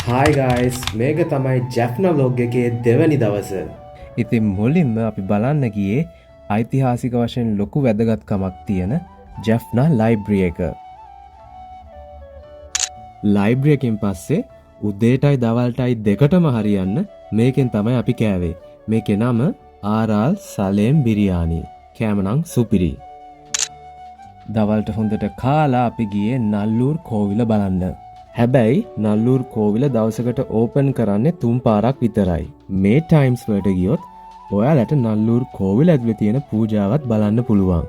Hi guys මේක තමයි ජැෆ්න vlog එකේ දෙවැනි දවස. ඉතින් මුලින්ම අපි බලන්න ගියේ ඓතිහාසික වශයෙන් ලොකු වැදගත්කමක් තියෙන ජැෆ්නා ලයිබ්‍රරි එක. ලයිබ්‍රරි එකෙන් පස්සේ උදේටයි දවල්ටයි දෙකටම හරියන්න මේකෙන් තමයි අපි කෑවේ. මේකේ නම ආරාල් සලේම් බිරියානි. කෑම නම් සුපිරි. දවල්ට හොඳට කාලා අපි ගියේ නල්ලූර් කෝවිල බලන්න. හැබැයි නල්ලූර් කෝවිල දවසකට ඕපන් කරන්නේ 3 පාරක් විතරයි. මේ ටයිම්ස් වලට ගියොත් ඔයාලට නල්ලූර් කෝවිල ඇතුලේ තියෙන පූජාවත් බලන්න පුළුවන්.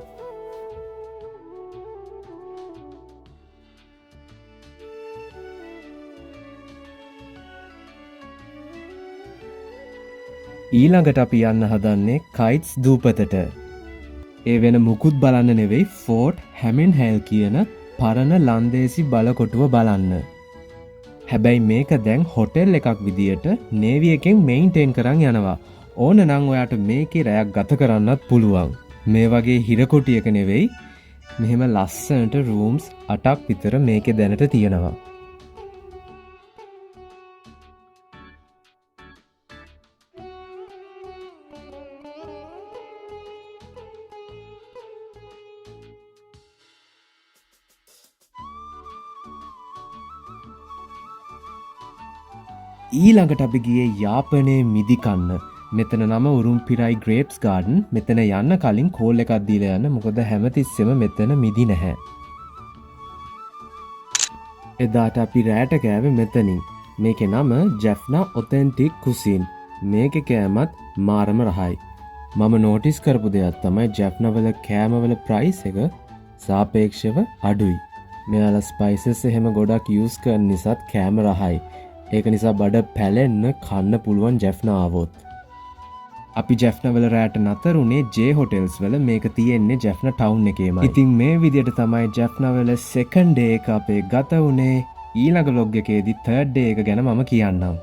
ඊළඟට අපි යන්න හදන්නේ කයිට්ස් දූපතට. ඒ වෙන මුකුත් බලන්න නෙවෙයි ෆෝර්ට් හැමෙන්හැල් කියන පරණ ලන්දේසි බලකොටුව බලන්න. හැබැයි මේක දැන් හොටෙල් එකක් විදියට නේවි එකෙන් මේන්ටේන් කරන් යනවා. ඕන නම් ඔයාට මේකේ රැයක් ගත කරන්නත් පුළුවන්. මේ වගේ හිරකොටියක නෙවෙයි. මෙහෙම ලස්සනට රූම්ස් 8ක් විතර මේකේ දැනට තියෙනවා. ඊළඟට අපි ගියේ යාපනයේ මිදි කන්න. මෙතන නම උරුම්පිරයි ග්‍රේප්ස් ගාඩන්. මෙතන යන්න කලින් කෝල් එකක් දීලා යන්න. මොකද හැමතිස්සෙම මෙතන මිදි නැහැ. එදාට අපි රෑට කෑවේ මෙතනින්. මේකේ නම ජැෆ්නා ඔතෙන්ටික් කුසින්. මේකේ කෑමත් මාරම රහයි. මම නෝටිස් කරපු දෙයක් තමයි ජැෆ්නා වල කෑමවල ප්‍රයිස් එක සාපේක්ෂව අඩුයි. මෙයාලා ස්පයිසස් එහෙම ගොඩක් යූස් කරන නිසාත් කෑම රහයි. ඒක නිසා බඩ පැලෙන්න කන්න පුළුවන් ජැෆ්නා ආවොත්. අපි ජැෆ්නා වල රැට නතර උනේ ජේ හොටෙල්ස් වල. මේක තියෙන්නේ ජැෆ්නා ටවුන් එකේමයි. ඉතින් මේ විදියට තමයි ජැෆ්නා වල සෙකන්ඩ් ඩේ එක අපේ ගත උනේ. ඊළඟ vlog එකේදී තර්ඩ් ඩේ එක ගැන මම කියන්නම්.